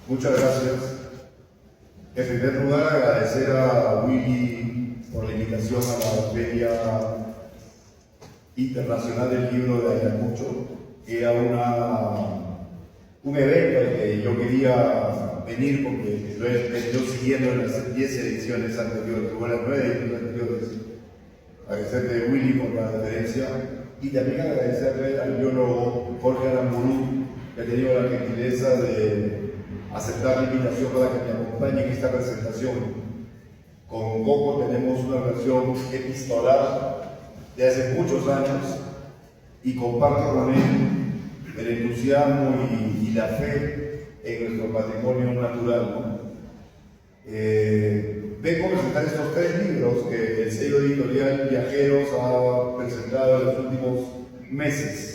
Muchas gracias. En primer lugar, agradecer a Willy por la invitación a la Feria Internacional del Libro de Ayacucho. Era un evento al que yo quería venir porque lo he venido siguiendo en las 10 ediciones anteriores, o las 9 ediciones anteriores. Agradecerle a Willy por la referencia y también agradecerle al biólogo Jorge Aramburu, que ha tenido la gentileza de aceptar la invitación para que me acompañe en esta presentación. Con Coco tenemos una relación epistolar de hace muchos años y comparto con él el entusiasmo y la fe en nuestro patrimonio natural, ¿no? Vengo a presentar estos 3 libros que el sello editorial Viajeros ha presentado en los últimos meses.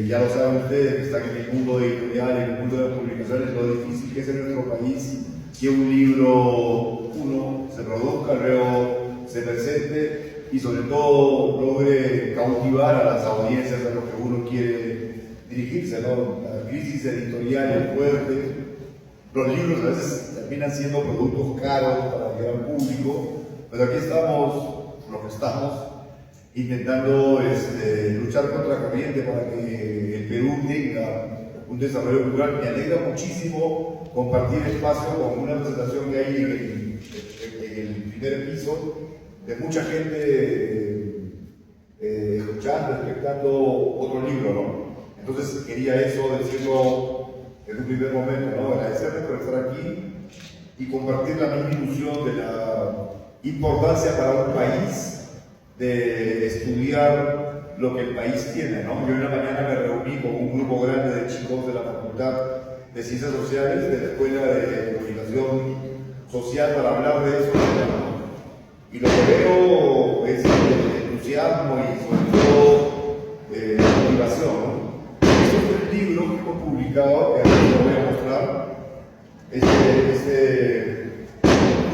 Ya lo saben ustedes que están en el mundo editorial, en el mundo de las publicaciones, lo difícil que es en nuestro país que un libro, uno, se produzca, luego se presente y sobre todo logre cautivar a las audiencias a lo que uno quiere dirigirse, ¿no? La crisis editorial es fuerte, los libros a veces terminan siendo productos caros para el gran público, pero aquí estamos, los que estamos, intentando luchar contra la corriente para que el Perú tenga un desarrollo cultural. Me alegra muchísimo compartir espacio con una presentación que hay en el primer piso de mucha gente escuchando, expectando otro libro, ¿no? Entonces quería eso decirlo en un primer momento, ¿no? Agradecerles por estar aquí y compartir la misma ilusión de la importancia para un país de estudiar lo que el país tiene, ¿no? Yo en la mañana me reuní con un grupo grande de chicos de la Facultad de Ciencias Sociales, de la Escuela de Comunicación Social, para hablar de eso. Y lo que veo es el entusiasmo y sobre todo motivación, ¿no? Estos 3 libros que hemos publicado, que ahora les voy a mostrar, este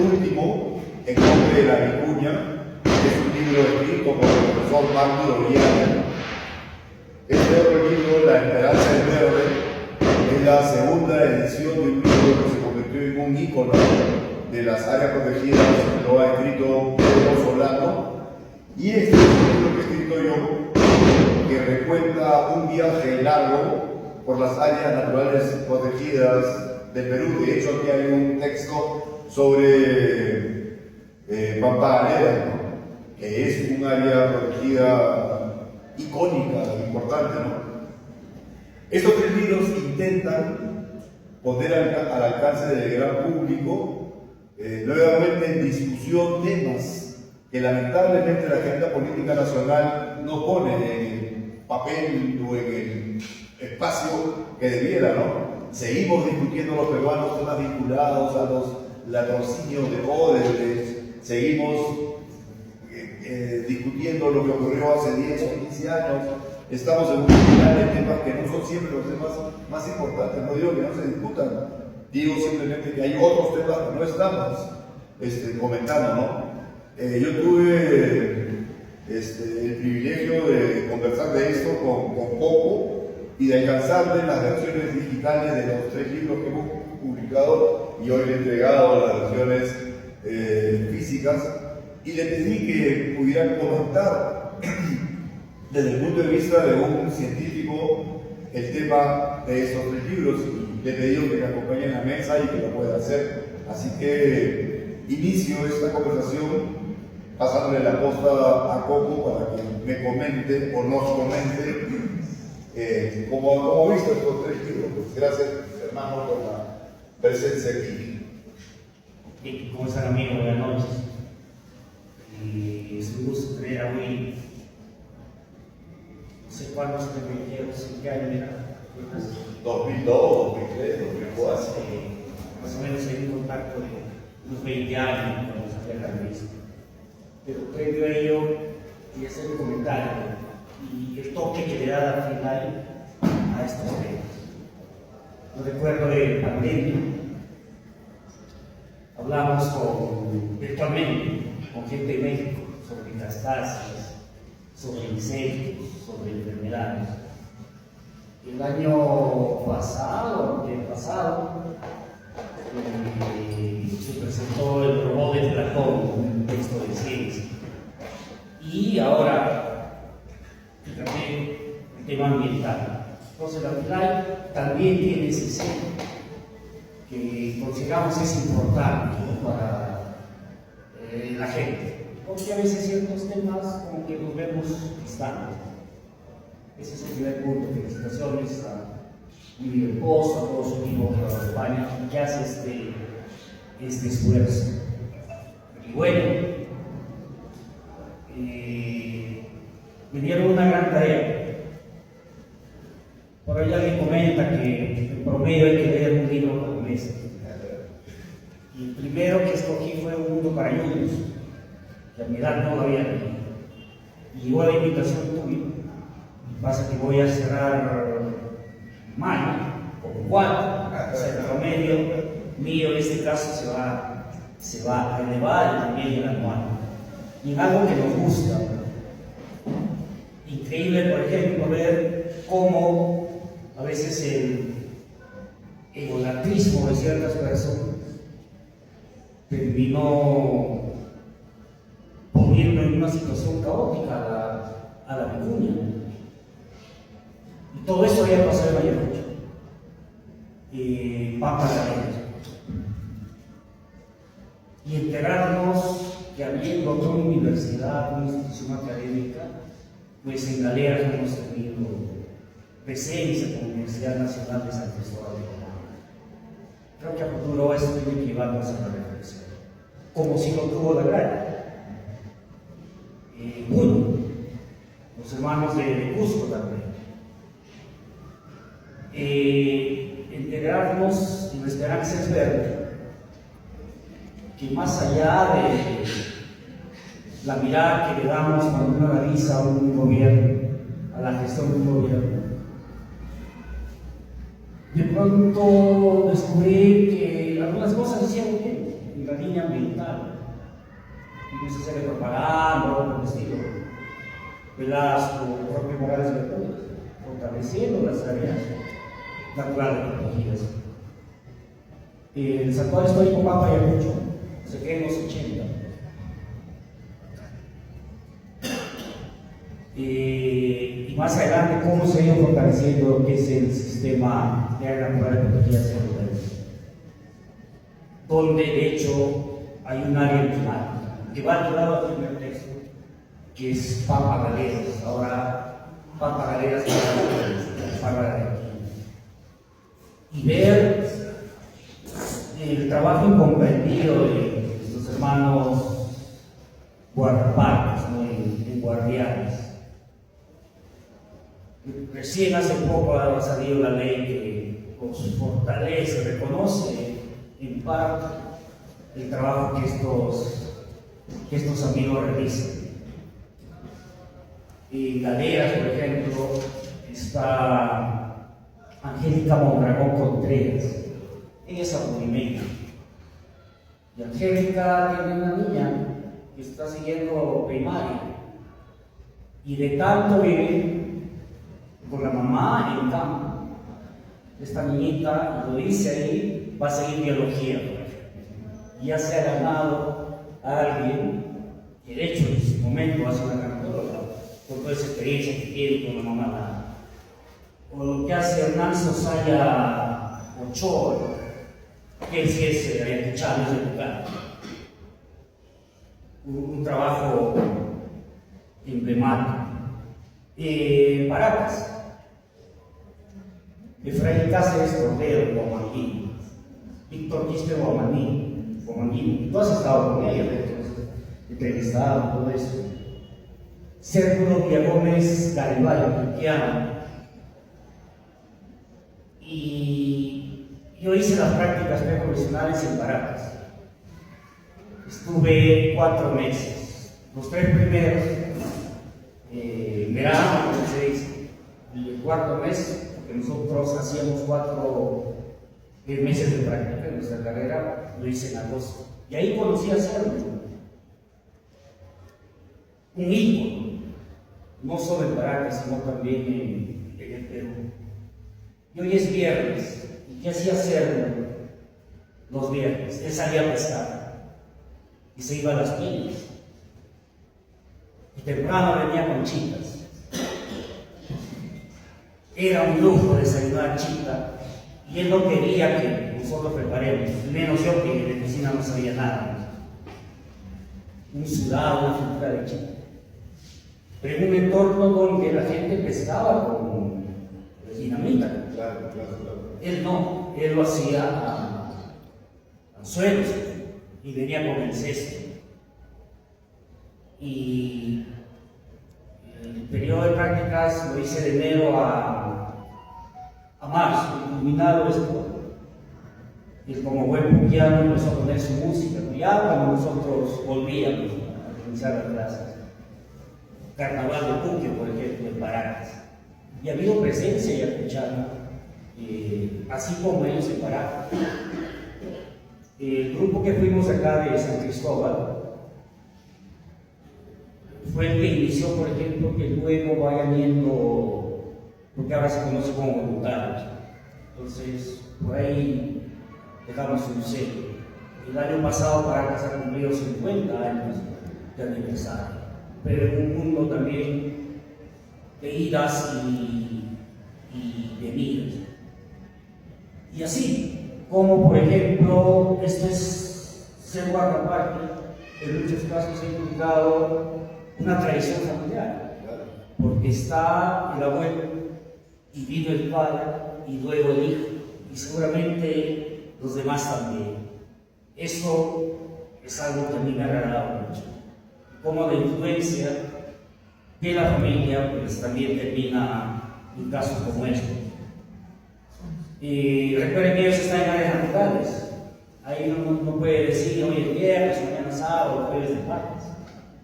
último, En nombre de la vicuña, es un libro escrito por el profesor Marco Doriana. Este otro libro, La Esperanza del Verde, es la segunda edición de un libro que se convirtió en un ícono de las áreas protegidas, lo ha escrito Pedro Solano. Y este es un libro que he escrito yo, que recuenta un viaje largo por las áreas naturales protegidas del Perú. De hecho, aquí hay un texto sobre Pampa Galera, ¿no? Que es un área protegida icónica, importante, ¿no? Estos 3 libros intentan poner al alcance del gran público nuevamente en discusión temas que lamentablemente la agenda política nacional no pone en el papel o en el espacio que debiera, ¿no? Seguimos discutiendo los peruanos temas vinculados a los latrocinios de Odebrecht, seguimos discutiendo lo que ocurrió hace 10 o 15 años, estamos en un final de temas que no son siempre los temas más importantes. No digo que no se discutan, digo simplemente que hay otros temas que no estamos comentando, ¿no? Yo tuve el privilegio de conversar de esto con Coco y de alcanzarle las versiones digitales de los 3 libros que hemos publicado y hoy le he entregado las versiones físicas. Y le pedí que pudieran comentar desde el punto de vista de un científico el tema de estos 3 libros. Y le he pedido que me acompañe en la mesa y que lo pueda hacer. Así que inicio esta conversación pasándole la posta a Coco para que me comente o nos comente cómo ha visto estos 3 libros. Pues gracias, hermano, por la presencia aquí. ¿Cómo están, amigos? Buenas noches. Es un gusto tener a Willy. No sé cuándo se me metieron, no sé qué año era. 2002, 2003, 2004. Más o menos hay un contacto de unos 20 años cuando saqué la revista. Pero previo a ello, quería hacer un comentario y el toque que le da al final a estos temas. Yo recuerdo de pandemia, hablamos virtualmente con gente de México sobre metástasis, sobre incendios, sobre enfermedades. El año pasado, pasado se presentó el robot de Platón, un texto de ciencia. Y ahora, también el tema ambiental. Entonces, la FLAI también tiene ese centro que consideramos es importante, ¿no?, para la gente. Porque a veces ciertos temas como que los vemos distantes. Ese es el primer punto. Felicitaciones a Miguel Pozo, a todo su equipo de España que hace este esfuerzo. Y bueno, me dieron una gran tarea. Por ahí alguien comenta que en promedio hay que leer un libro por mes. Y el primero que escogí fue Un Mundo para Niños, que a mi edad no lo había leído. Y llegó la invitación tuya. Pasa que voy a cerrar mayo con 4, o sea, el promedio mío en este caso se va a elevar en el medio anual. Y en algo que nos gusta. Increíble, por ejemplo, ver cómo a veces el egolatrismo de ciertas personas terminó poniendo en una situación caótica a la vicuña. Y todo eso había pasado en Ayacucho. Papa Galeras. Y enterarnos que habiendo otra universidad, una institución académica, pues en Galeras hemos tenido presencia como Universidad Nacional de San Cristóbal de Huamanga. Creo que a futuro eso tiene que llevarnos a la reflexión, como si lo tuvo la Agraria. Bueno, los hermanos de Cusco también. Integrarnos en la esperanza es ver que más allá de la mirada que le damos cuando uno analiza a un gobierno, a la gestión de un gobierno, de pronto descubrir que algunas cosas se hicieron bien en la línea ambiental. Y no se hace propaganda o algo estilo. Velasco, propio Morales de Puebla, fortaleciendo las áreas naturales protegidas. El santuario histórico Pampa Ayacucho se queda en los 80. Y más adelante, cómo se ha ido fortaleciendo lo que es el sistema de áreas naturales protegidas en el país, donde de hecho hay un área emblemática que va al lado del primer texto, que es Pampa Galeras. Ahora, Pampa Galeras para de aquí. Y ver el trabajo incomprendido de nuestros hermanos guardaparques, ¿no?, en guardianes. Recién hace poco ha salido la ley que con su fortaleza reconoce en parte el trabajo que estos amigos realizan. En Galeras, por ejemplo, está Angélica Mondragón Contreras, ella es aburrimiento. Y Angélica tiene una niña que está siguiendo primaria, y de tanto vivir con la mamá en campo, esta niñita, lo dice ahí, va a seguir biología, por ejemplo. Ya se ha ganado a alguien, y de hecho en su momento hace una ganadora, por toda esa experiencia que tiene con la mamá. O lo que hace Hernán Sosaya Ochoa, que él sí es ayacuchano, es de lugar. Un trabajo emblemático. Paracas. Efraín Cáceres Cordero, Guamanguín. Víctor Quispe Guamanguín. Tú has estado con ella, entrevistado, todo eso. Círculo Villagómez Garibaldi, Cristiano. Y yo hice las prácticas preprofesionales en Paracas. Estuve 4 meses. Los 3 primeros, verano, como se dice, y el 4.º mes, porque nosotros hacíamos 4 meses de práctica en nuestra carrera, lo hice en agosto. Y ahí conocí a Sergio, un ícono, no solo en Paracas, sino también en el Perú. Y hoy es viernes, y qué hacía hacer los viernes? Él salía a pescar y se iba a las peñas. Y temprano venía con chicas. Era un lujo desayunar chica y él no quería que nosotros preparemos, menos yo que de cocina no sabía nada. Un sudado, una fritura de chica. Pero en un entorno donde la gente pescaba con dinamita. Claro. Él no, él lo hacía a anzuelos y venía con el cesto. Y el periodo de prácticas lo hice de enero a marzo, culminado esto. Y como buen puquiano empezó a poner su música, ya cuando nosotros volvíamos a iniciar las clases. Carnaval de Puque, por ejemplo, en Paracas. Y ha habido presencia y escuchar, así como ellos en Paracas. El grupo que fuimos acá de San Cristóbal fue el que inició, por ejemplo, que luego vayan yendo, porque ahora se conoce como voluntarios. Entonces, por ahí dejamos un sello. El año pasado Paracas ha cumplido 50 años de aniversario, pero en un mundo también de idas y venidas. Y así, como por ejemplo, esto es ser guardaparque, en muchos casos ha implicado una tradición familiar, porque está el abuelo y vino el padre y luego el hijo, y seguramente los demás también. Eso es algo que a mí me ha agradado mucho. Como la influencia de la familia, pues también termina en casos como este. Y recuerden que ellos están en áreas naturales. Ahí no puede decir hoy es viernes, mañana sábado, jueves de parques.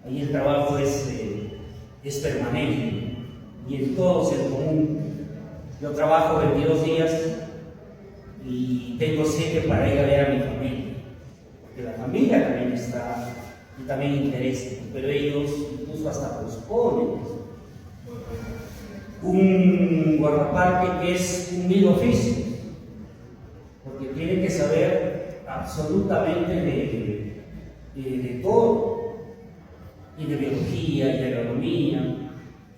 Ahí el trabajo es permanente y en todos en común. Yo trabajo 22 días y tengo 7 para ir a ver a mi familia, porque la familia también está y también interesa, pero ellos incluso hasta posponen un guardaparque que es un mil oficio, porque tiene que saber absolutamente de todo, y de biología, y de agronomía,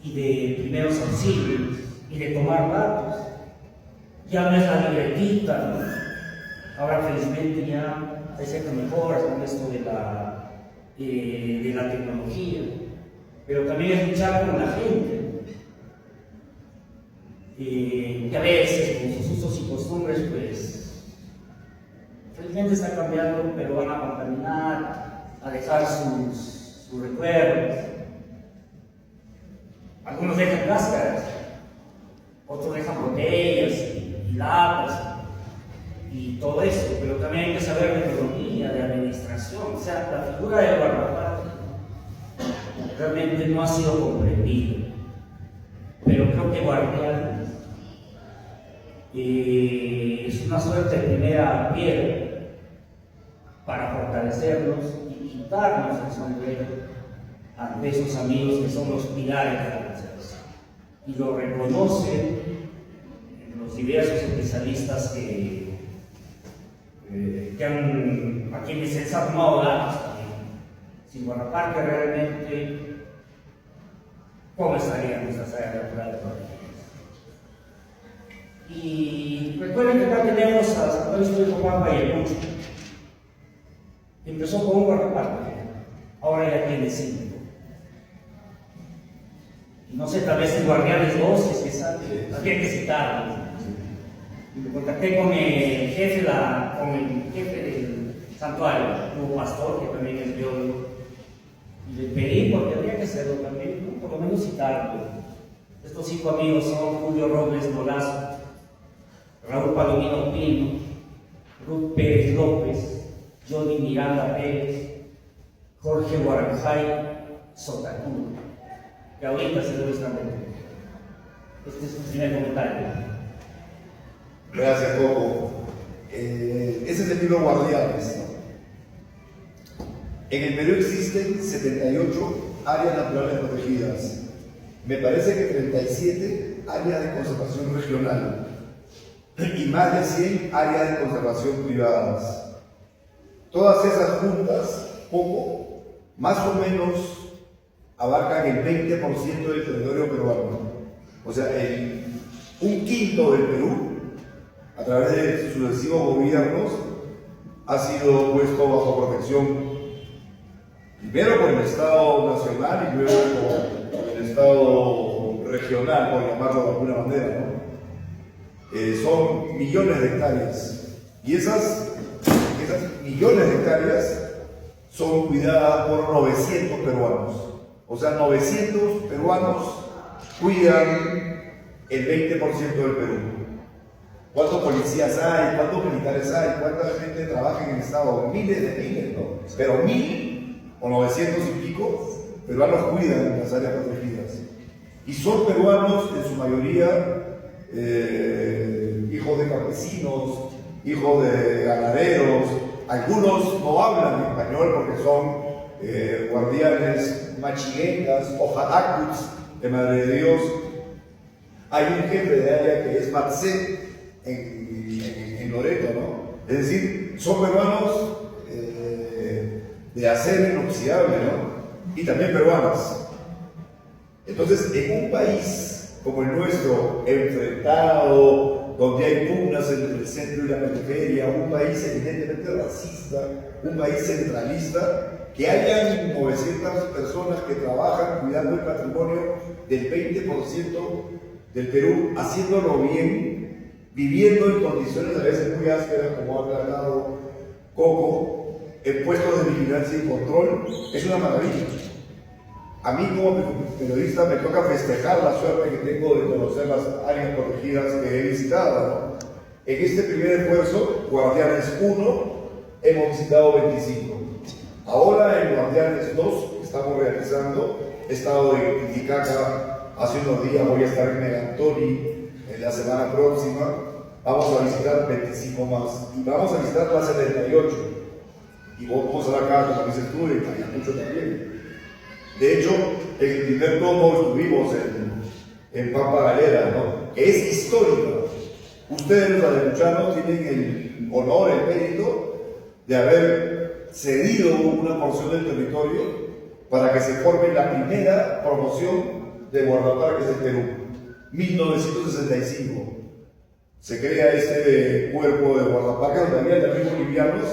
y de primeros auxilios, y de tomar datos. Ya no es la libretita, ¿no? Ahora felizmente ya hay ciertas mejoras con esto de la tecnología, pero también es luchar con la gente, que a veces con sus usos y costumbres, pues, felizmente está cambiando, pero van a contaminar, a dejar sus recuerdos. Algunos dejan cáscaras, otros dejan botellas y latas y todo eso, pero también hay que saber de economía, de administración. O sea, la figura del guardaparque realmente no ha sido comprendida, pero creo que guardián es una suerte de primera piedra para fortalecernos y quitarnos el sombrero ante esos amigos que son los pilares de la conservación. Y lo reconocen los diversos especialistas a quienes se les ha tomado datos también. Sin guardaparque realmente, ¿cómo estarían nuestras áreas naturales protegidas? Y recuerden que acá tenemos a San Antonio Histórico Juan Vallemucho, que empezó con un guardaparque, ahora ya tiene 5. Y no sé, tal vez el Guardianes 2, si es que sabe, habría que citarlo. Y me contacté con el jefe del santuario, un pastor que también es biólogo, y le pedí, porque habría que hacerlo también, ¿no? Por lo menos citarlo. Estos 5 amigos son Julio Robles Molazo, Raúl Palomino Pino, Ruth Pérez López, Johnny Miranda Pérez, Jorge Guaranjay Sotacú, que ahorita se debe estar viendo. Este es un primer comentario. Gracias, Coco. Ese es el libro Guardianes, ¿no? En el Perú existen 78 áreas naturales protegidas. Me parece que 37 áreas de conservación regional. y más de 100 áreas de conservación privadas. Todas esas juntas, poco, más o menos, abarcan el 20% del territorio peruano. O sea, un quinto del Perú, a través de sucesivos gobiernos, ha sido puesto bajo protección, primero por el Estado nacional y luego por el Estado regional, por llamarlo de alguna manera, ¿no? Son millones de hectáreas, y esas millones de hectáreas son cuidadas por 900 peruanos. O sea, 900 peruanos cuidan el 20% del Perú. ¿Cuántos policías hay? ¿Cuántos militares hay? ¿Cuánta gente trabaja en el Estado? Miles de miles, ¿no? Pero 1000 o 900 y pico peruanos cuidan las áreas protegidas. Y son peruanos en su mayoría hijos de campesinos, hijos de ganaderos. Algunos no hablan español porque son guardianes machiguentas o jaracuts de Madre de Dios. Hay un jefe de área que es Marcet en Loreto, ¿no? Es decir, son peruanos de acero inoxidable, ¿no? Y también peruanas. Entonces, en un país como el nuestro, enfrentado, donde hay pugnas entre el centro y la periferia, un país evidentemente racista, un país centralista, que hayan 900 personas que trabajan cuidando el patrimonio del 20% del Perú, haciéndolo bien, viviendo en condiciones a veces muy ásperas, como ha aclarado Coco, en puestos de vigilancia y control, es una maravilla. A mí como periodista me toca festejar la suerte que tengo de conocer las áreas protegidas que he visitado, ¿no? En este primer esfuerzo, Guardianes 1, hemos visitado 25. Ahora en Guardianes 2, que estamos realizando, he estado en Titicaca hace unos días, voy a estar en Megantoni en la semana próxima, vamos a visitar 25 más, y vamos a visitar la 78. Y vamos a ver acá, como dices tú, en Ayacucho también. De hecho, en el primer tomo estuvimos en Pampa Galera, ¿no? Que es histórica. Ustedes, los ayacuchanos, tienen el honor, el mérito de haber cedido una porción del territorio para que se forme la primera promoción de guardaparques en Perú. 1965. Se crea este cuerpo de guardaparques donde había también bolivianos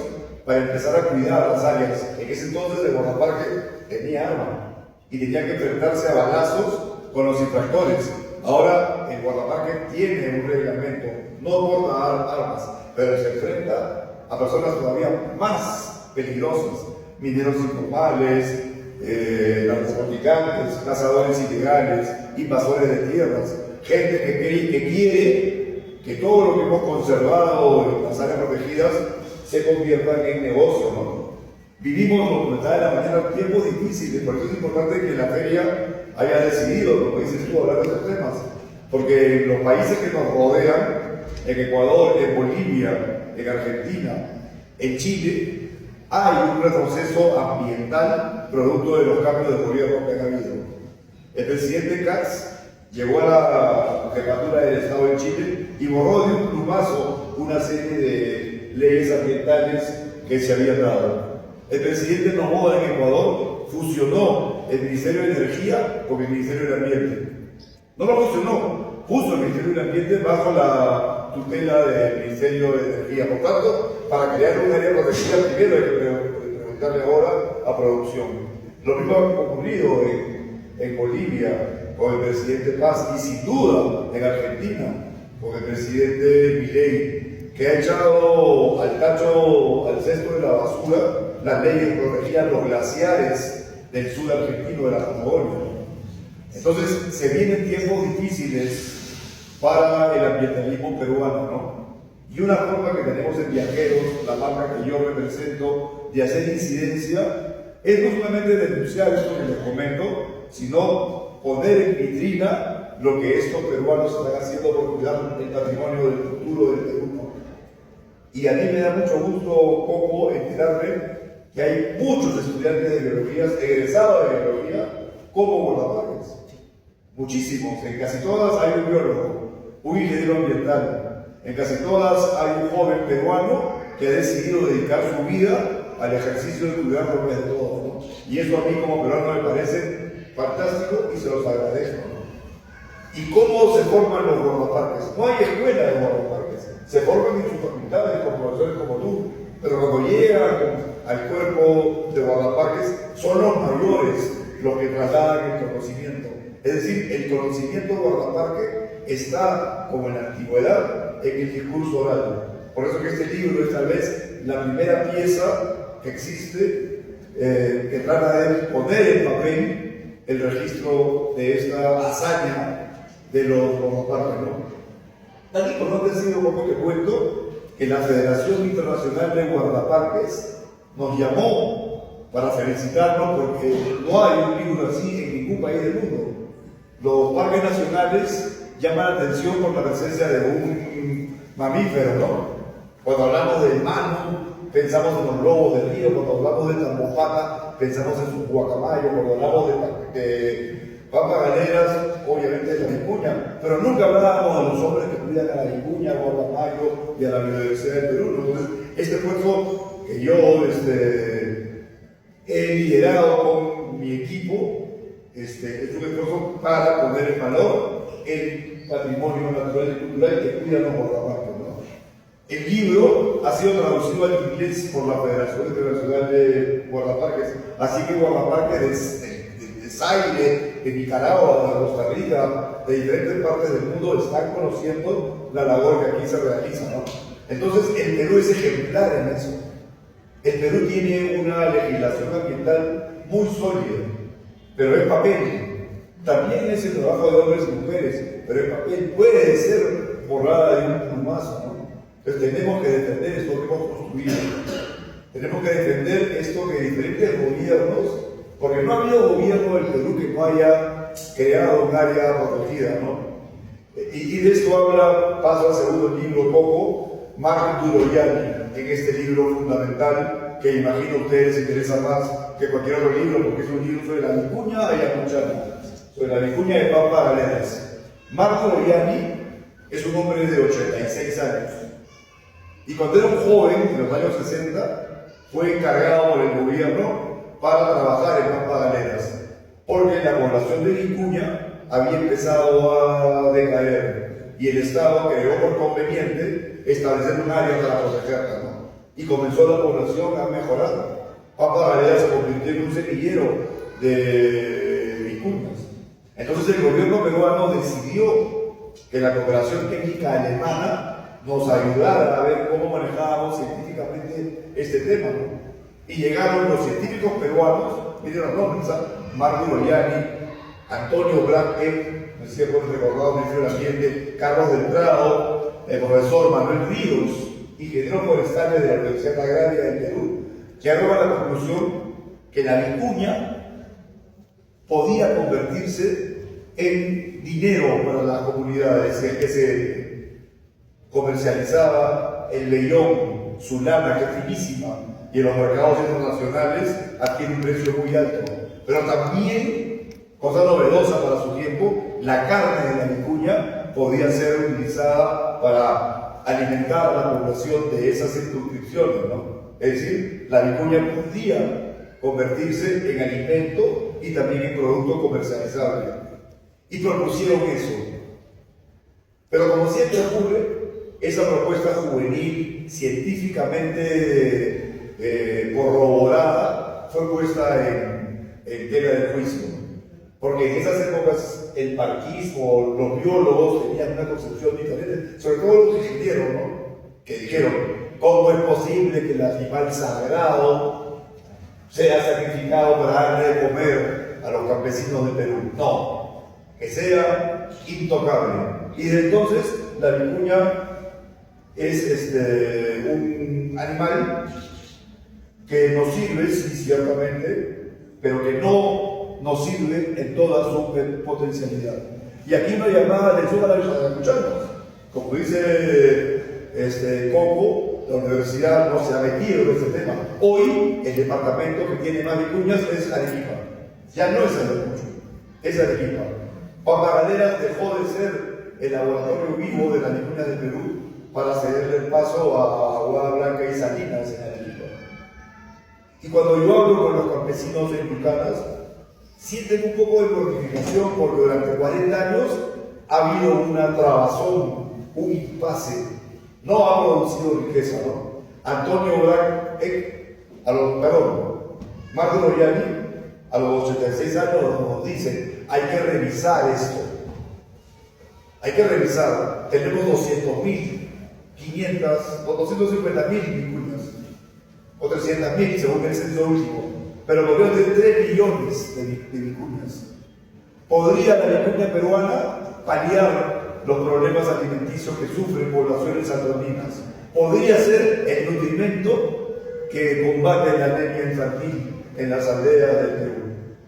para empezar a cuidar las áreas. En ese entonces el guardaparque tenía arma y tenía que enfrentarse a balazos con los infractores. Ahora el guardaparque tiene un reglamento, no porta armas, pero se enfrenta a personas todavía más peligrosas, mineros informales, narcotraficantes, cazadores ilegales, invasores de tierras, gente que quiere que todo lo que hemos conservado en las áreas protegidas se conviertan en negocio, ¿no? Vivimos, como comentaba en la mañana, tiempos difíciles, por eso es importante que la feria haya decidido, como dices tú, hablar de estos temas, porque los países que nos rodean, en Ecuador, en Bolivia, en Argentina, en Chile, hay un retroceso ambiental producto de los cambios de gobierno que han habido. El presidente Katz llegó a la jefatura del Estado de Chile y borró de un plumazo una serie de leyes ambientales que se habían dado. El presidente Noboa en Ecuador fusionó el Ministerio de Energía con el Ministerio del Ambiente. No lo fusionó, puso el Ministerio del Ambiente bajo la tutela del Ministerio de Energía. Por tanto, para crear un área protegida, primero hay que preguntarle ahora a producción. Lo mismo ha ocurrido en Bolivia con el presidente Paz y sin duda en Argentina con el presidente Milei, que ha echado al tacho, al cesto de la basura, las leyes que protegían los glaciares del sur argentino, de la Patagonia. Entonces, se vienen tiempos difíciles para el ambientalismo peruano, ¿no? Y una forma que tenemos en Viajeros, la marca que yo represento, de hacer incidencia, es no solamente denunciar esto que les comento, sino poner en vitrina lo que estos peruanos están haciendo por cuidar el patrimonio del futuro del Perú, ¿no? Y a mí me da mucho gusto, Coco, enterarme que hay muchos estudiantes de biología, egresados de biología, como guardaparques. Muchísimos, en casi todas hay un biólogo, un ingeniero ambiental, En casi todas hay un joven peruano que ha decidido dedicar su vida al ejercicio de cuidar lo que es de todos, ¿no? Y eso a mí como peruano me parece fantástico y se los agradezco, ¿no? ¿Y cómo se forman los guardaparques? No hay escuela de guardaparques, se forman en sus facultades con profesores como tú, pero cuando llegan al cuerpo de guardaparques son los mayores los que trasladan el conocimiento. Es decir, el conocimiento guardaparque está, como en la antigüedad, en el discurso oral. Por eso que este libro es tal vez la primera pieza que existe que trata de poner en papel el registro de esta hazaña de los guardaparques, ¿no? Tan importante ha sido, como te cuento, que la Federación Internacional de Guardaparques nos llamó para felicitarnos porque no hay un libro así en ningún país del mundo. Los parques nacionales llaman la atención por la presencia de un mamífero, ¿no? Cuando hablamos del manu, pensamos en los lobos del río; cuando hablamos de Tambopata, pensamos en sus guacamayos; cuando hablamos de papas galeras, obviamente de la vicuña, pero nunca hablábamos de los hombres que cuidan a la vicuña, al guacamayo y a la biodiversidad del Perú. Entonces, este esfuerzo que yo he liderado con mi equipo es un esfuerzo para poner en valor el patrimonio natural y cultural que cuidan los guardaparques, ¿no? El libro ha sido traducido al inglés por la Federación Internacional de Guardaparques, así que guardaparques de Zaire, de Nicaragua, de Costa Rica, de diferentes partes del mundo están conociendo la labor que aquí se realiza, ¿no? Entonces, el Perú es ejemplar en eso. El Perú tiene una legislación ambiental muy sólida, pero es papel. También es el trabajo de hombres y mujeres, pero el papel puede ser borrada de un plumazo, ¿no? Entonces tenemos que defender esto que hemos construido. Tenemos que defender esto que diferentes gobiernos, porque no ha habido gobierno del Perú que no haya creado un área protegida, ¿no? Y de esto habla, paso al segundo libro poco, Marc Duroyani, en este libro fundamental que imagino a ustedes les interesa más que cualquier otro libro, porque es un libro sobre la vicuña y la cuchara, sobre la vicuña de papas galeras. Marc Duroyani es un hombre de 86 años. Y cuando era un joven, en los años 60, fue encargado por el gobierno para trabajar en papas galeras, porque la población de Vicuña había empezado a decaer y el Estado creó por conveniente establecer un área para protegerla, ¿no? Y comenzó la población a mejorar. Papas galeras se convirtió en un semillero de vicuñas. Entonces el gobierno peruano decidió que la cooperación técnica alemana nos ayudara a ver cómo manejábamos científicamente este tema, ¿no? Y llegaron los científicos peruanos, vinieron nombres, Marc Duroyani, Antonio Blanque, no sé si recuerdo recordado, ministro del Ambiente, Carlos del Prado, el profesor Manuel Ríos, ingeniero forestal de la Universidad Agraria del Perú, que arriba a la conclusión que la vicuña podía convertirse en dinero para las comunidades, que se comercializaba el vellón, su lana, que es finísima, y en los mercados internacionales adquiere un precio muy alto. Pero también, cosa novedosa para su tiempo, la carne de la vicuña podía ser utilizada para alimentar a la población de esas circunscripciones, ¿no? Es decir, la vicuña podía convertirse en alimento y también en producto comercializable. Y propusieron eso. Pero como siempre ocurre, esa propuesta juvenil, científicamente corroborada, fue puesta en tela de juicio. Porque en esas épocas el parquismo, los biólogos tenían una concepción diferente, sobre todo los ingenieros, ¿no? Que dijeron, ¿cómo es posible que el animal sagrado sea sacrificado para darle de comer a los campesinos de Perú? No, que sea intocable. Y desde entonces la vicuña es un animal que nos sirve, sí, ciertamente, pero que no nos sirve en toda su potencialidad. Y aquí una llamada de atención a la cuchara. Como dice Coco, la universidad no se ha metido en este tema. Hoy el departamento que tiene más vicuñas es Arequipa. Ya no es Ayacucho, es Arequipa. Papas Galeras dejó de ser el laboratorio vivo de las vicuñas del Perú para cederle el paso a Aguada Blanca y Salinas en Arequipa. Y cuando yo hablo con los campesinos en Yucanas, sienten un poco de mortificación porque durante 40 años ha habido una trabazón, un impasse. No ha producido riqueza, ¿no? Antonio Black, Marco Loriani, a los 86 años nos dice, hay que revisar esto. Hay que revisar. Tenemos 200.000, o 250.000 vicuñas, o 300.000 según el censo último, pero podríamos tener 3 millones de vicuñas. ¿Podría la vicuña peruana paliar los problemas alimenticios que sufren poblaciones andinas? ¿Podría ser el nutrimento que combate la anemia infantil en las aldeas del Perú?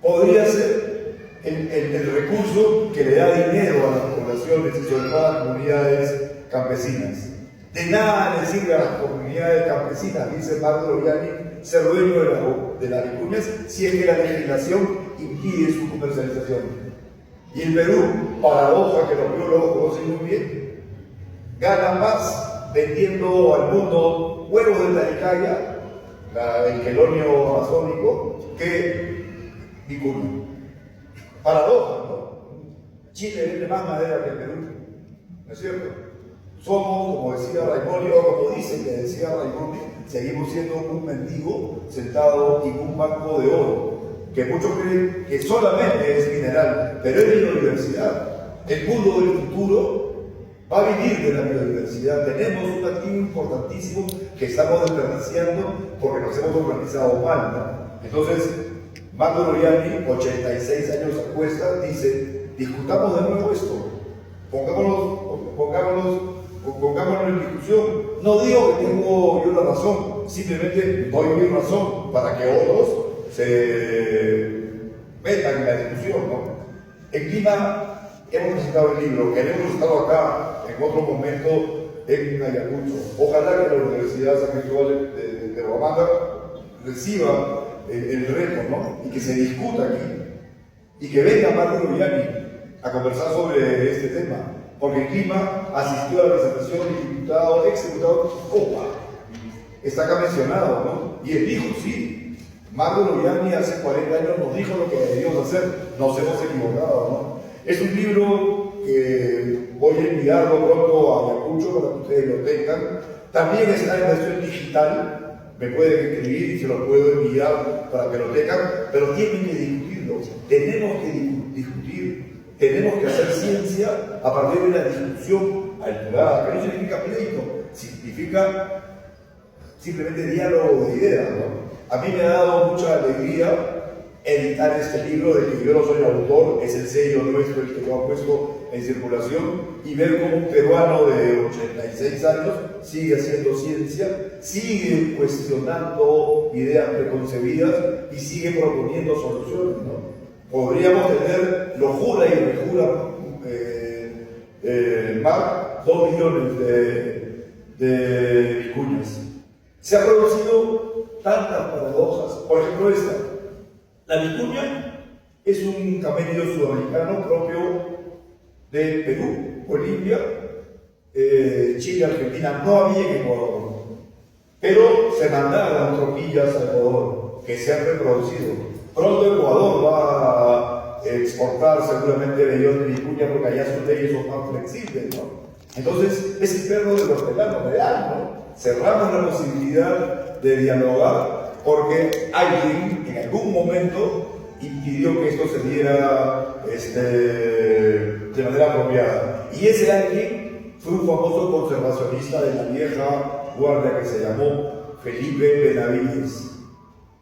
¿Podría ser el recurso que le da dinero a las poblaciones y sobre todo a las comunidades campesinas? De nada le sirve a las comunidades campesinas, dice Marco Loriani, ser dueño de las vicuñas si es que la legislación impide su comercialización. Y el Perú, paradoja que los biólogos conocen muy bien, gana más vendiendo al mundo huevos de talicaya, el quelonio amazónico, que vicuña. Paradoja, ¿no? Chile vende más madera que el Perú, ¿no es cierto? Somos, como decía Raimondi, o como dicen que decía Raimondi, seguimos siendo un mendigo sentado en un banco de oro, que muchos creen que solamente es mineral, pero es biodiversidad. El mundo del futuro va a vivir de la biodiversidad. Tenemos un activo importantísimo que estamos desperdiciando porque nos hemos organizado mal, ¿no? Entonces, Marco Loriani, 86 años a cuestas, dice, discutamos de nuevo esto, pongámonos en discusión. No digo que tengo yo la razón, simplemente doy mi razón para que otros se metan en la discusión, ¿no? En Lima hemos presentado el libro, queremos estado acá en otro momento en Ayacucho. Ojalá que la Universidad San Cristóbal de Huamanga reciba el reto, ¿no? Y que se discuta aquí y que venga Marco Loriani a conversar sobre este tema, porque en Lima asistió a la presentación del ex-diputado Copa, está acá mencionado, ¿no? Y él dijo, sí, Marco Loriani hace 40 años nos dijo lo que debíamos hacer, nos hemos equivocado, ¿no? Es un libro que voy a enviarlo pronto a Ayacucho para que ustedes lo tengan. También está en versión digital, me pueden escribir y se lo puedo enviar para que lo tengan, pero tienen que discutirlo, tenemos que discutir, tenemos que hacer ciencia a partir de la discusión alturada, que no significa pleito, significa simplemente diálogo de ideas, ¿no? A mí me ha dado mucha alegría editar este libro del que yo no soy el autor, es el sello nuestro el que lo ha puesto en circulación, y ver cómo un peruano de 86 años sigue haciendo ciencia, sigue cuestionando ideas preconcebidas y sigue proponiendo soluciones, ¿no? Podríamos tener, lo jura y rejura Marc, 2 millones de vicuñas. Se han producido tantas paradojas, por ejemplo esta. La vicuña es un camello sudamericano propio de Perú, Bolivia, Chile, Argentina. No había en Ecuador, pero se mandaron tropillas a Ecuador que se han reproducido. Pronto Ecuador va a exportar seguramente vellones de vicuña porque allá sus leyes son más flexibles, ¿no? Entonces es el perro de los pelanos real, ¿no? Cerramos la posibilidad de dialogar porque alguien en algún momento impidió que esto se diera de manera apropiada. Y ese alguien fue un famoso conservacionista de la vieja guardia que se llamó Felipe Benavides,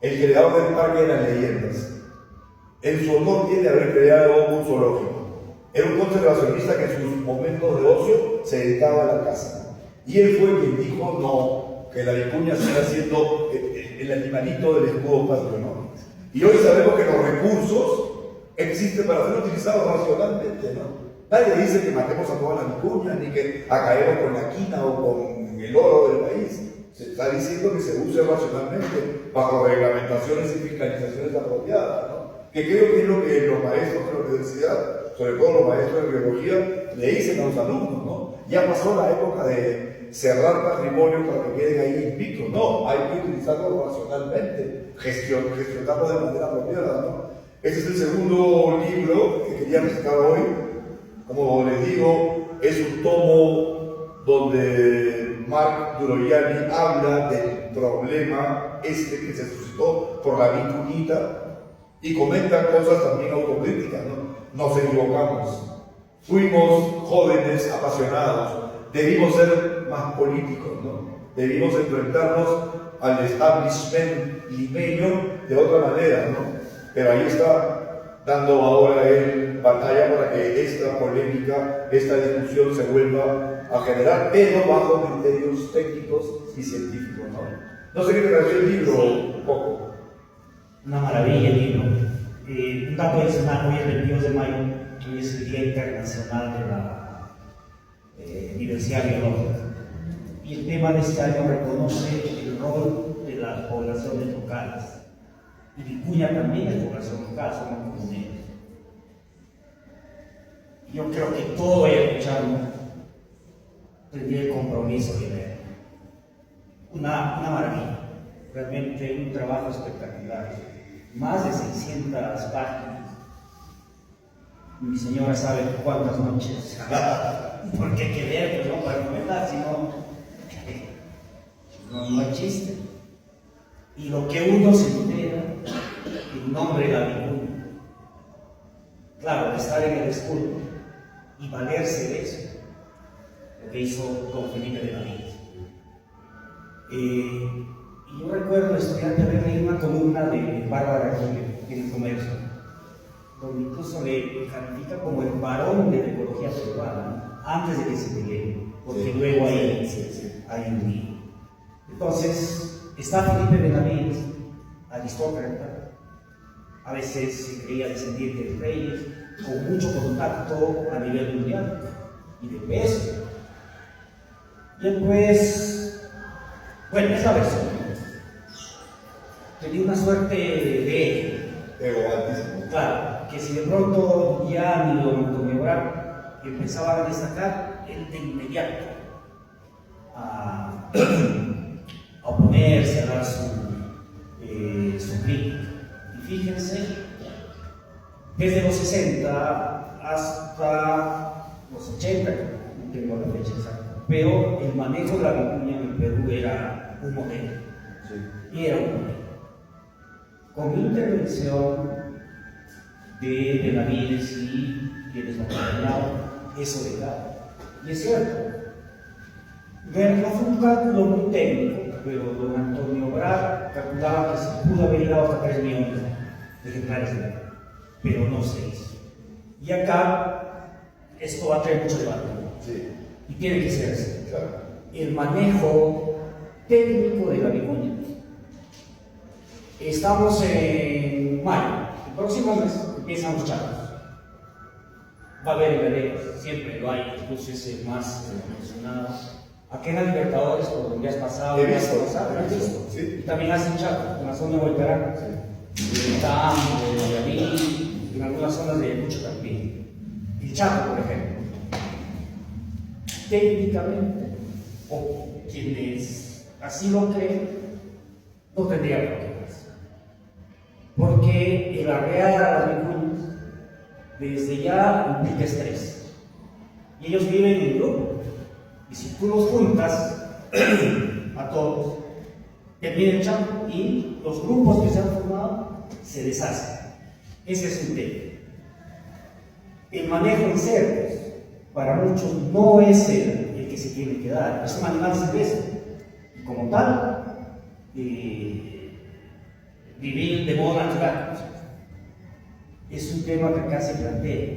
el creador del Parque de las Leyendas. En su honor tiene haber creado un zoológico. Era un conservacionista que en sus momentos de ocio se dedicaba a la caza. Y él fue quien dijo no, que la vicuña siga siendo el animalito del escudo patrio, ¿no? Y hoy sabemos que los recursos existen para ser utilizados racionalmente, ¿no? Nadie dice que matemos a todas las vicuñas, ni que acabemos con la quina o con el oro del país. Se está diciendo que se use racionalmente, bajo reglamentaciones y fiscalizaciones apropiadas, ¿no? Que creo que es lo que los maestros de la universidad, sobre todo los maestros de biología, le dicen a los alumnos, ¿no? Ya pasó la época de cerrar patrimonio para que queden ahí invictos. No, hay que utilizarlo racionalmente, gestionarlo de manera apropiada, ¿no? Este es el segundo libro que quería presentar hoy. Como les digo, es un tomo donde Marc Duroiani habla del problema que se suscitó por la vicuñita y comenta cosas también autocríticas, ¿no? Nos equivocamos, fuimos jóvenes apasionados, debimos ser más políticos, ¿no? Debimos enfrentarnos al establishment limeño de otra manera, ¿no? Pero ahí está dando ahora él batalla para que esta polémica, esta discusión se vuelva a generar, pero bajo criterios técnicos y científicos, ¿no? No sé qué te pareció el libro, un poco. Una maravilla el libro. Un dato adicional, hoy es el 22 de mayo, que es el Día Internacional de la Diversidad Biológica. Y el tema de este año reconoce el rol de las poblaciones locales. Y Vicuña también es población local, somos comuneros. Yo creo que todo ayacuchano tendría el compromiso de leer. Una maravilla, realmente un trabajo espectacular. Más de 600 páginas. Mi señora sabe cuántas noches. Porque hay que leer, pues no para comentar, sino no hay chiste. Y lo que uno se entera, el nombre de la Vicuña. Claro, estar en el escudo y valerse de eso, lo que hizo don Felipe de Navín. Y yo recuerdo estudiante de leer una columna de Bárbara Rubio en El Comercio, donde incluso le califica como el varón de la ecología peruana, antes de que se pelee, porque sí, luego hay un lío. Entonces, está Felipe Benavides, aristócrata, a veces se creía descendiente de reyes, con mucho contacto a nivel mundial y de peso. Y pues, bueno, es la versión. Tenía una suerte de claro, que si de pronto ya ni don Antonio Bravo empezaban a destacar, él de inmediato a oponerse, a dar su crítica. Y fíjense, desde los 60 hasta los 80, no tengo la fecha exacta, pero el manejo de la vicuña en Perú era un modelo. Sí. Y era un modelo. Con intervención de Benavides y quienes lo acompañaban, eso le da. Y es cierto, no fue un cálculo muy técnico, pero don Antonio Bravo calculaba que se pudo haber llegado hasta 3 millones de ejemplares de la, pero no se hizo. Y acá esto va a traer mucho debate, ¿no? Sí. Y tiene que ser así. Claro. El manejo técnico de la vicuña. Estamos en mayo, el próximo mes empiezan los charcos. Va a haber galeros, siempre lo hay, incluso es el más mencionado. Aquí en la Libertadores, por donde has pasado, he visto. Sí. Y también hacen charcos, en la zona de Huaytarán, en Tambo, en Guayaquil, en algunas zonas de Ayacucho también. El Chaco, por ejemplo. Técnicamente, o quienes así lo creen, no tendría por qué. Porque el arrear a las vicuñas desde ya implica estrés. Y ellos viven en grupo. Y si tú los juntas a todos, termina el champo y los grupos que se han formado se deshacen. Ese es un tema. El manejo en cerdos, para muchos, no es el que se tiene que dar. Es un animal silvestre. Y como tal, vivir de modo natural. Es un tema que acá se plantea.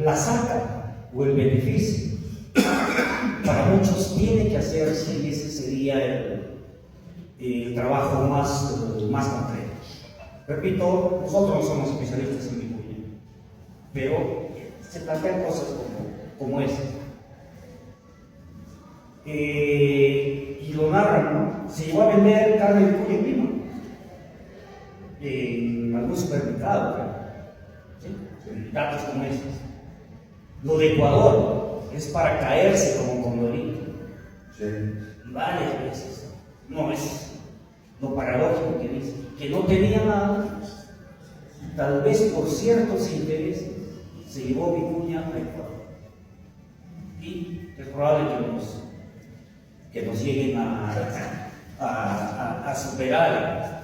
La saca o el beneficio, para muchos tiene que hacerse y ese sería el trabajo más concreto. Repito, nosotros no somos especialistas en vicuña, pero se plantean cosas como esta. Y lo narran, ¿no? Se llegó a vender carne de vicuña en Lima, en algún supermercado, ¿sí? Datos como estos. Lo de Ecuador, es para caerse como condorito. Sí. Varias veces. No es lo paradójico que dice, que no tenía nada, tal vez por ciertos intereses, se llevó Vicuña a Ecuador. Y es probable que nos lleguen a superar.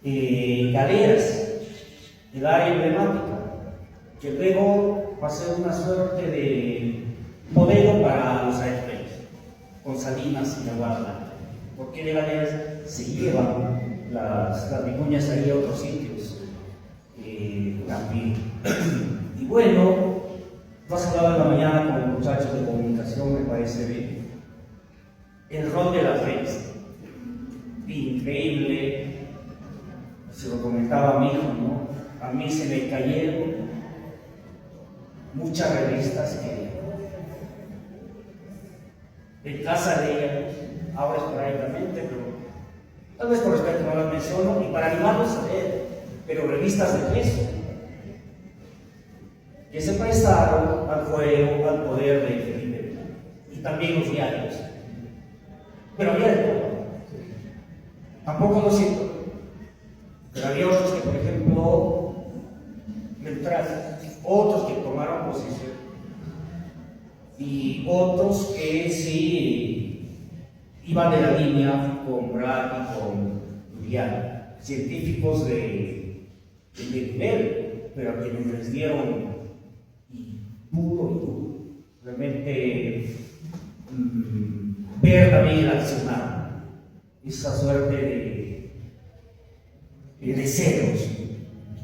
Galeras, el área emblemática, que luego va a ser una suerte de modelo para los aeropuertos, con Salinas y la Guarda. Porque de Galeras se llevan las vicuñas ahí a otros sitios también. Y bueno, tú has hablado en la mañana con los muchachos de comunicación, me parece bien. El rol de la prensa, increíble, se lo comentaba a mi hijo, ¿no? A mí se me cayeron muchas revistas que en casa de ella, ahora esporádicamente, pero tal vez por respeto no las menciono, y para animarlos a leer, pero revistas de peso, que se prestaron al juego, al poder de Felipe, y también los diarios. Pero había de todo. Tampoco lo siento. Pero había otros que, por ejemplo, neutrales, otros que tomaron posición, y otros que sí iban de la línea con Brad y con Julián, científicos de nivel, pero a quienes les dieron duro y duro. Realmente ver también el accionar, esa suerte de celos,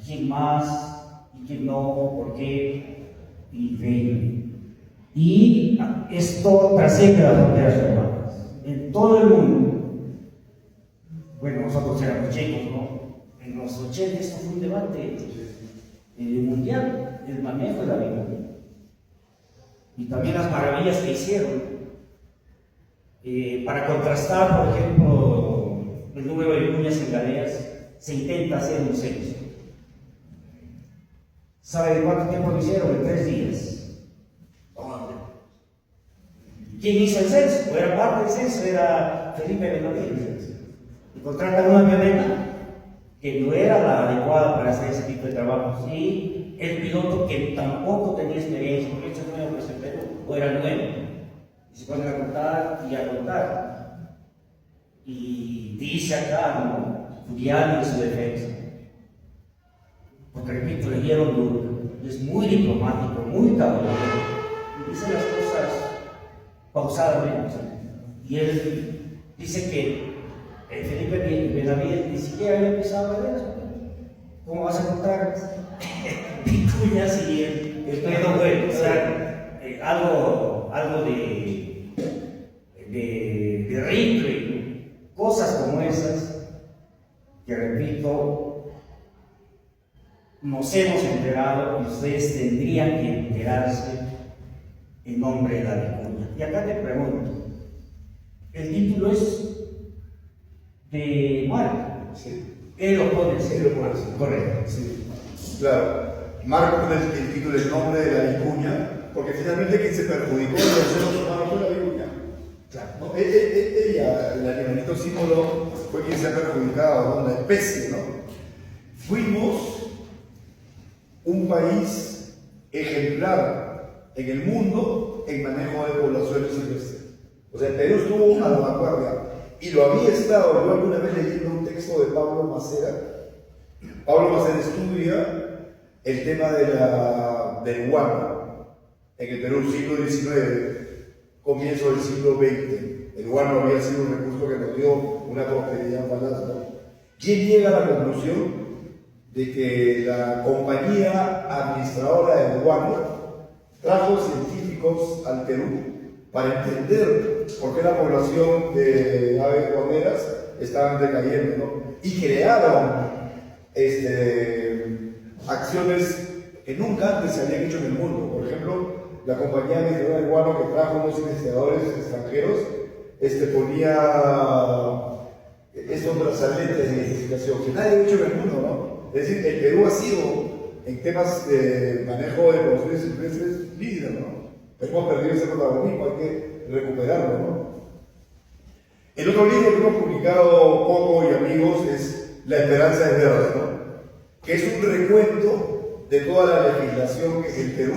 quién más y quién no, por qué, increíble. Y esto trasciende las fronteras urbanas. En todo el mundo, bueno, nosotros éramos chicos, ¿no? En los 80 esto fue un debate mundial, el manejo de la vivienda. Y también las maravillas que hicieron. Para contrastar, por ejemplo, el número de vicuñas en Galeras, se intenta hacer un censo. ¿Sabe de cuánto tiempo lo hicieron? En 3 días. ¿Quién hizo el censo? O era parte del censo, era Felipe Benavides. Y contratan una avioneta que no era la adecuada para hacer ese tipo de trabajos. Y el piloto que tampoco tenía experiencia, porque esto es nuevo, pues en Perú, o era nuevo. Y se ponen a contar y a contar. Y dice acá, ¿no? Julián en su defensa. Porque repito, le dieron duro. Es muy diplomático, muy caballero. Y dice las cosas pausadamente. Y él dice que Felipe Benavides ni siquiera había empezado a ver eso. ¿Cómo vas a contar vicuñas y el pedo bueno? O sea, algo de Ripley, cosas como esas, que repito, nos hemos enterado y ustedes tendrían que enterarse en nombre de la vicuña. Y acá te pregunto, el título es de Marco. Sí. Él lo pone, sí. Correcto. Sí. Claro. Marco pone el título, el nombre de la vicuña, porque finalmente quien se perjudicó de los seres humanos fue la vicuña. Claro. ¿No? Ella, el animalito símbolo, fue quien se ha perjudicado, ¿no? La especie, ¿no? Fuimos un país ejemplar en el mundo en manejo de poblaciones silvestres. O sea, Perú estuvo a la vanguardia y lo había estado. Yo alguna vez leyendo un texto de Pablo Macera. Pablo Macera estudia el tema del guano en el Perú, siglo XIX, comienzo del siglo XX. El guano había sido un recurso que nos dio una prosperidad falaz. ¿Quién llega a la conclusión de que la compañía administradora del guano trajo científicos al Perú para entender por qué la población de aves guaneras estaban decayendo, ¿no? Y crearon acciones que nunca antes se habían hecho en el mundo. Por ejemplo, la compañía administradora del guano que trajo unos investigadores extranjeros ponía estos brazaletes de identificación que nadie ha hecho en el mundo, ¿no? Es decir, el Perú ha sido, en temas de manejo de poblaciones silvestres, líder, ¿no? Hemos perdido ese protagonismo, hay que recuperarlo, ¿no? El otro libro que hemos publicado, Coco y amigos, es La esperanza es verde, ¿no? Que es un recuento de toda la legislación en el Perú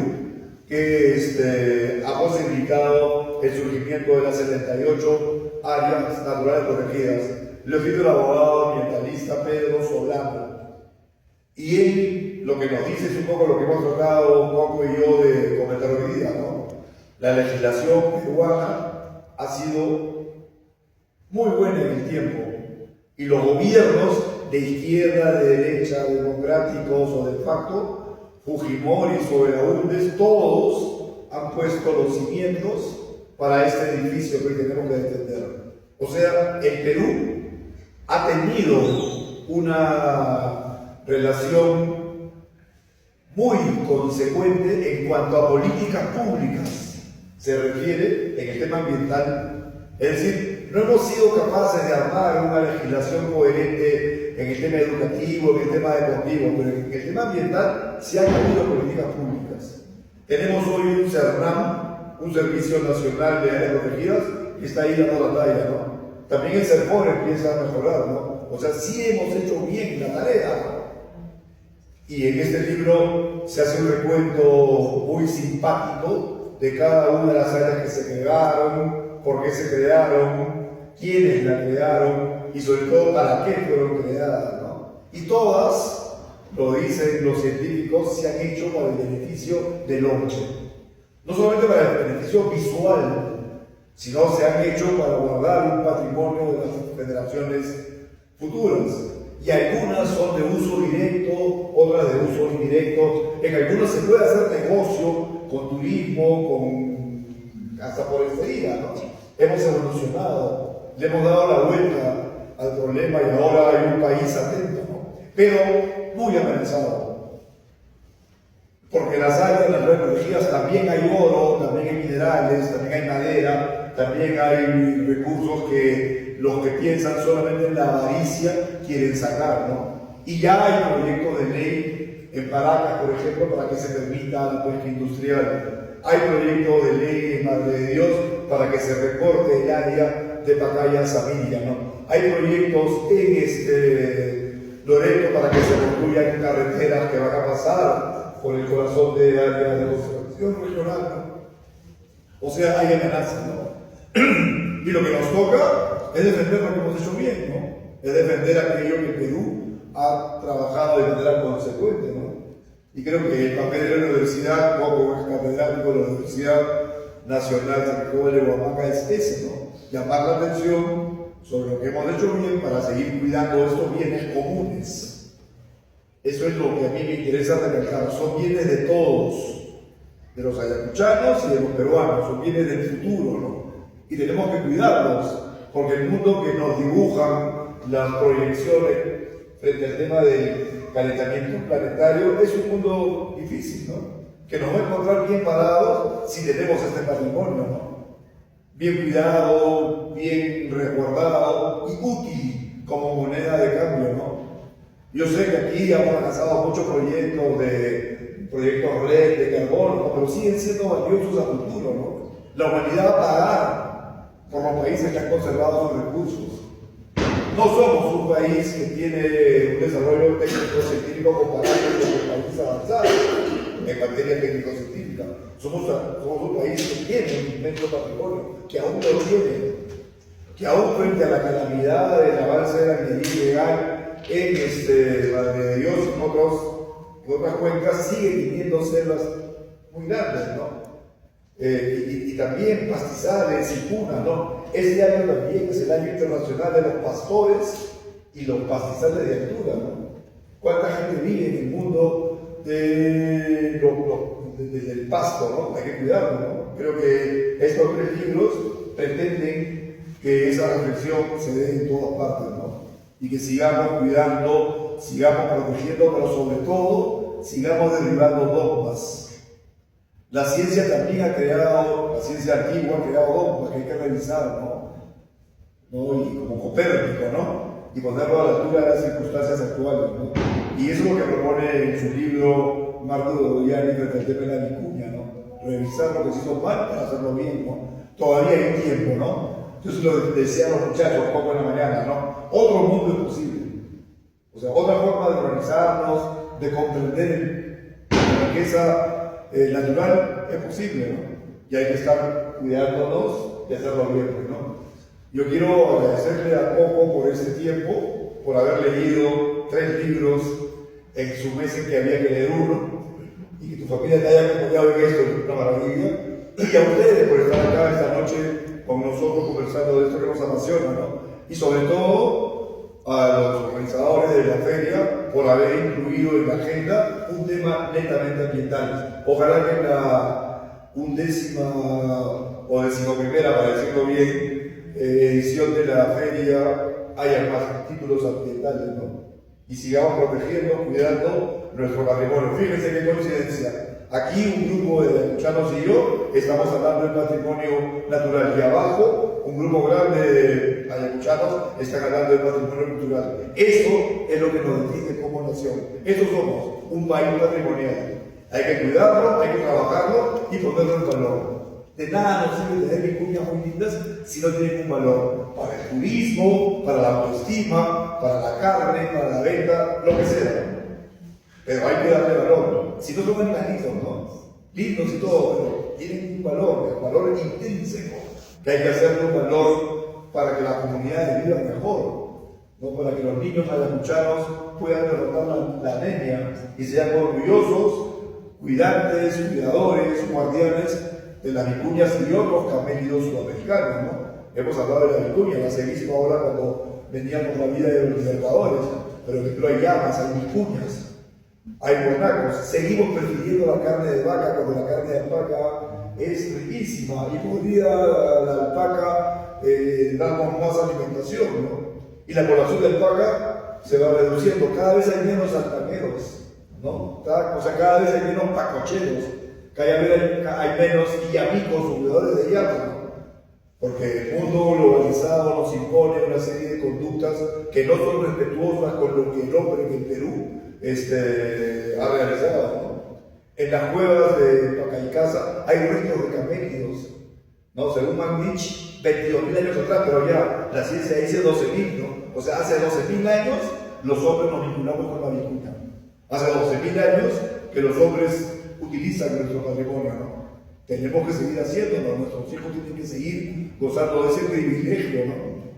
que ha posibilitado el surgimiento de las 78 áreas naturales protegidas. Lo ha escrito el abogado ambientalista Pedro Solano. Y él lo que nos dice es un poco lo que hemos tratado Coco y yo de comentar hoy día, ¿no? La legislación peruana ha sido muy buena en el tiempo y los gobiernos de izquierda, de derecha, democráticos o de facto, Fujimori, Soberaúndes, todos han puesto los cimientos para este edificio que tenemos que defender. O sea, el Perú ha tenido una relación muy consecuente en cuanto a políticas públicas se refiere en el tema ambiental. Es decir, no hemos sido capaces de armar una legislación coherente en el tema educativo, en el tema deportivo, pero en el tema ambiental sí han habido políticas públicas. Tenemos hoy un CERNAM, un Servicio Nacional de Áreas Protegidas, que está ahí dando la talla, ¿no? También el CERFOR empieza a mejorar, ¿no? O sea, sí hemos hecho bien la tarea, ¿no? Y en este libro se hace un recuento muy simpático de cada una de las áreas que se crearon, por qué se crearon, quiénes la crearon y sobre todo para qué fueron creadas, ¿no? Y todas, lo dicen los científicos, se han hecho para el beneficio del hombre. No solamente para el beneficio visual, sino se han hecho para guardar un patrimonio de las generaciones futuras. Y algunas son de uso directo, otras de uso indirecto. En algunas se puede hacer negocio con turismo, hasta por forestería, ¿no? Hemos evolucionado, le hemos dado la vuelta al problema y ahora hay un país atento, ¿no? Pero muy amenazado. Porque las áreas, las energías, también hay oro, también hay minerales, también hay madera, también hay recursos que los que piensan solamente en la avaricia quieren sacar, ¿no? Y ya hay proyectos de ley en Paracas, por ejemplo, para que se permita la pesca industrial. Hay proyectos de ley en Madre de Dios para que se recorte el área de Pacaya Samiria, ¿no? Hay proyectos en Loreto para que se construyan carreteras que van a pasar por el corazón del área de conservación regional, ¿no? O sea, hay amenazas, ¿no? Y lo que nos toca es defender lo que hemos hecho bien, ¿no? Es defender aquello que Perú ha trabajado de manera consecuente, ¿no? Y creo que el papel de la universidad, como es catedrático de la Universidad Nacional San Cristóbal de Huamaca, es ese, ¿no? Llamar la atención sobre lo que hemos hecho bien para seguir cuidando estos bienes comunes. Eso es lo que a mí me interesa recalcar. Son bienes de todos, de los ayacuchanos y de los peruanos, son bienes del futuro, ¿no? Y tenemos que cuidarlos, porque el mundo que nos dibujan las proyecciones frente al tema del calentamiento planetario es un mundo difícil, ¿no? Que nos va a encontrar bien parados si tenemos este patrimonio, ¿no? Bien cuidado, bien resguardado y útil como moneda de cambio, ¿no? Yo sé que aquí hemos lanzado muchos proyectos red, de carbono, pero siguen siendo valiosos a futuro, ¿no? La humanidad va a pagar por los países que han conservado sus recursos. No somos un país que tiene un desarrollo técnico-científico comparable con los países avanzados en materia técnico-científica. Somos un país que tiene un inmenso patrimonio, que aún lo tiene, que aún frente a la calamidad del avance de la minería ilegal en Madre de Dios y en otras cuencas, sigue teniendo selvas muy grandes, ¿no? Y también pastizales y punas, ¿no? Este año también es el año internacional de los pastores y los pastizales de altura, ¿no? ¿Cuánta gente vive en el mundo del pasto, ¿no? Hay que cuidarlo, ¿no? Creo que estos 3 libros pretenden que esa reflexión se dé en todas partes, ¿no? Y que sigamos cuidando, sigamos protegiendo, pero sobre todo sigamos derribando dogmas. La ciencia también ha creado, la ciencia antigua ha creado dogmas que hay que revisar, ¿no? Y como Copérnico, ¿no? Y ponerlo a la altura de las circunstancias actuales, ¿no? Y eso es lo que propone en su libro Marco Dodoyani frente al tema de la vicuña, ¿no? revisar lo que se hizo mal para hacerlo bien, ¿no? Todavía hay tiempo, ¿no? Yo se lo decía a los muchachos un poco en la mañana, ¿no? Otro mundo es posible. O sea, otra forma de organizarnos, de comprender la riqueza natural es posible, ¿no? Y hay que estar cuidándonos y hacerlo bien, pues, ¿no? Yo quiero agradecerle a Coco por este tiempo, por haber leído 3 libros en su mes en que había que leer uno, y que tu familia te haya acompañado en esto, es una maravilla. Y a ustedes por estar acá esta noche con nosotros conversando de esto que nos apasiona, ¿no? Y sobre todo a los organizadores de la feria por haber incluido en la agenda un tema netamente ambiental. Ojalá que en la 11ª o 11ª, para decirlo bien, edición de la feria haya más títulos ambientales, ¿no? Y sigamos protegiendo, cuidando nuestro patrimonio. Fíjense qué coincidencia. Aquí un grupo de ayacuchanos y yo estamos hablando del patrimonio natural y abajo un grupo grande de ayacuchanos están hablando del patrimonio cultural. Eso es lo que nos define como nación. Estos somos un país patrimonial. Hay que cuidarlo, hay que trabajarlo y ponerlo en valor. De nada nos sirve tener vicuñas muy lindas si no tienen un valor para el turismo, para la autoestima, para la carne, para la venta, lo que sea. Pero hay que darle valor. Si no son animalitos, ¿no? Lindos y todo, pero tienen un valor intrínseco, que hay que hacerle un valor para que las comunidades vivan mejor, ¿no? Para que los niños ayacuchanos puedan derrotar la anemia y sean orgullosos, cuidantes, cuidadores, guardianes de las vicuñas y otros camélidos sudamericanos, ¿no? Hemos hablado de la vicuña, las he visto ahora cuando veníamos la vida de los libertadores, pero hay llamas, hay vicuñas. Hay guanacos, seguimos prefiriendo la carne de vaca cuando la carne de alpaca es riquísima y podría la alpaca darnos más alimentación, ¿no? Y la población de alpaca se va reduciendo, cada vez hay menos alpaqueros, ¿no? Cada vez hay menos pacocheros, cada vez hay menos yamicos, jugadores de llama, ¿no? Porque el mundo globalizado nos impone una serie de conductas que no son respetuosas con lo que el hombre en el Perú ha realizado, ¿no? En las cuevas de Pacaicasa hay restos de camélidos, ¿no? Según Magnich, 22.000 años atrás, pero ya la ciencia dice 12.000, ¿no? O sea, hace 12.000 años los hombres nos vinculamos con la vicuña. Hace 12.000 años que los hombres utilizan nuestro patrimonio, ¿no? Tenemos que seguir haciéndolo, nuestros hijos tienen que seguir gozando de ese privilegio, ¿no?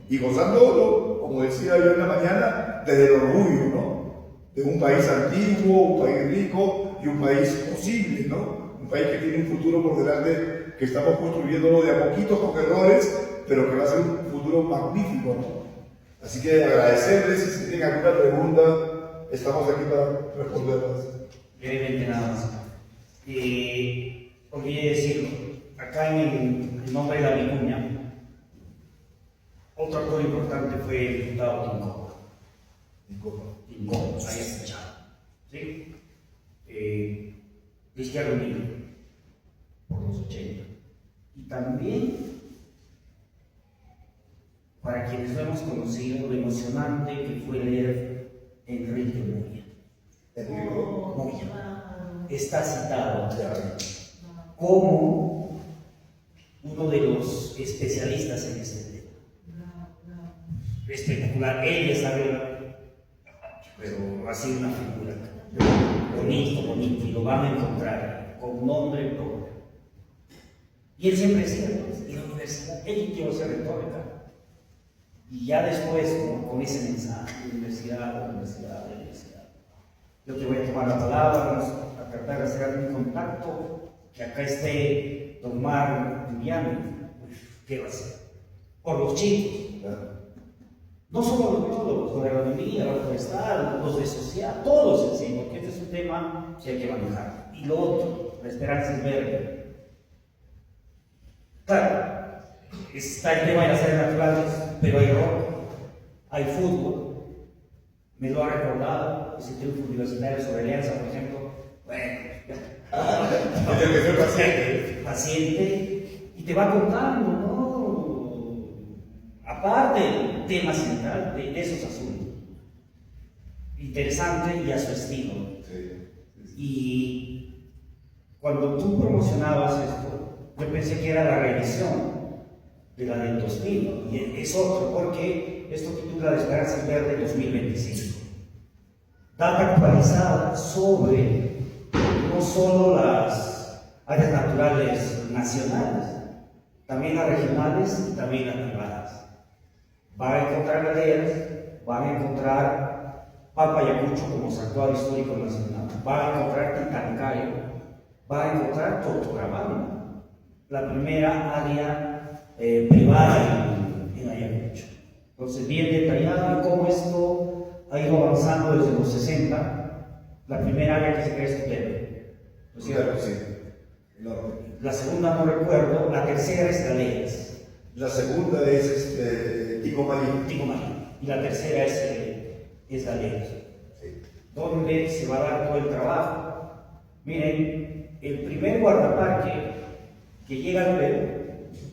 Y gozándolo, como decía yo en la mañana, desde el orgullo, ¿no? De un país antiguo, un país rico y un país posible, ¿no? Un país que tiene un futuro por delante, que estamos construyéndolo de a poquitos con errores, pero que va a ser un futuro magnífico, ¿no? Así que agradecerles, si tienen alguna pregunta, estamos aquí para responderlas. Brevemente nada más. Olvidé decirlo, acá en el nombre de la vicuña, otro actor importante fue el diputado Tincopa, ahí escuchado, ¿sí? De Izquierda Unida, por los 80. Y también, para quienes lo hemos conocido, lo emocionante que fue leer Enrique Muya. Está citado como uno de los especialistas en este tema. Espectacular, ella sabe, pero ha sido una figura bonito, y lo van a encontrar con nombre propio. Y él siempre decía, en la universidad, él quiero ser retórica. Y ya después, con ese mensaje, universidad. Yo te voy a tomar la palabra, vamos a tratar de hacer algún contacto, que acá esté don Mar Julián. ¿Qué va a hacer? Por los chicos. No solo los biólogos, los de agronomía, los forestales, los de sociedad, todos en sí, porque este es un tema que hay que manejar. Y lo otro, la esperanza es verde. Claro, está el tema de las áreas naturales, pero hay rock, hay fútbol. Me lo ha recordado ese triunfo universitario sobre Alianza, por ejemplo. Bueno, paciente, y te va contando, ¿no? Aparte del tema central de esos asuntos. Interesante y a su estilo. Y cuando tú promocionabas esto, yo pensé que era la revisión de la del 2000, y es otro, porque esto titula La Esperanza Verde 2025. Data actualizada sobre no solo las áreas naturales nacionales, también las regionales y también las privadas. Van a encontrar galeras, van a encontrar Pampayacucho como santuario histórico nacional, van a encontrar Titancayo, van a encontrar Totorabamba, la primera área privada en Ayacucho. Entonces, bien detallado y cómo esto ha ido avanzando desde los 60. La primera área que se crea es Tutebe, ¿no es cierto? Sí. No. La segunda no recuerdo, la tercera es Galeras. La segunda es Ticomarí. Ticomarí. Y la tercera es Galeras. Sí. Donde se va a dar todo el trabajo. Miren, el primer guardaparque que llega al Perú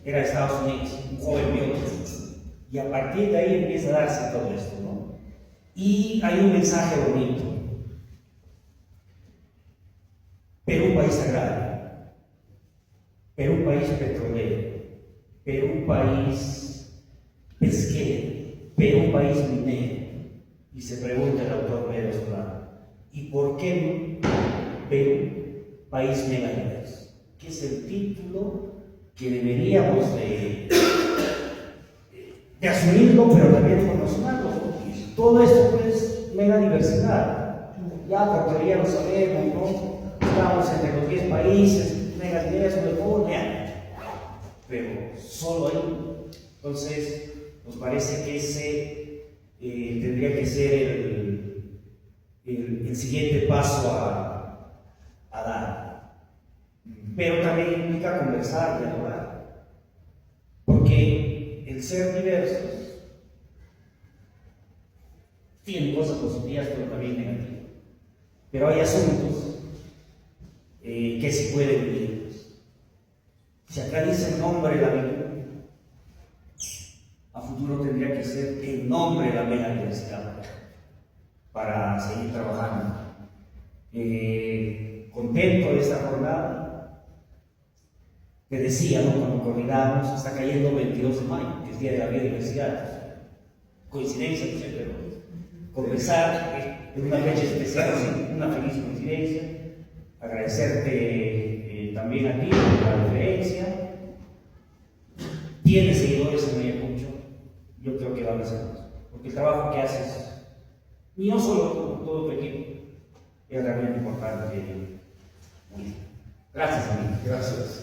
era de Estados Unidos, un joven biólogo. Y a partir de ahí empieza a darse todo esto, ¿no? Y hay un mensaje bonito. Perú, país agrario. Perú, país petrolero. Perú, país pesquero. Perú, país minero. Y se pregunta el autor Pedro Solano, ¿y por qué Perú, país megadiverso? ¿Qué es el título que deberíamos de asumirlo, pero también promocionarlo? Todo esto es megadiversidad. Ya por teoría lo sabemos, ¿no? Estamos entre los 10 países, megadiverso de todo, pero solo ahí. Entonces, nos parece que ese tendría que ser el siguiente paso a dar. Pero también implica conversar, dialogar. Porque el ser diversos tiene cosas positivas, pero también negativas. Pero hay asuntos que se pueden vivir. Si acá dice el nombre de la Biblia, a futuro tendría que ser el nombre de la megadiversidad para seguir trabajando. Contento de esta jornada. Te decía, ¿no? Cuando coordinábamos, está cayendo 22 de mayo, que es Día de la Biodiversidad. Coincidencia, no sé, pero conversar en una fecha especial, ¿sí? Una feliz coincidencia. Agradecerte también a ti por la referencia. Tienes seguidores en Ayacucho, yo creo que van a ser más, porque el trabajo que haces, y no solo tú, todo tu equipo, es realmente importante. Muy bien. Gracias, amigo. Gracias.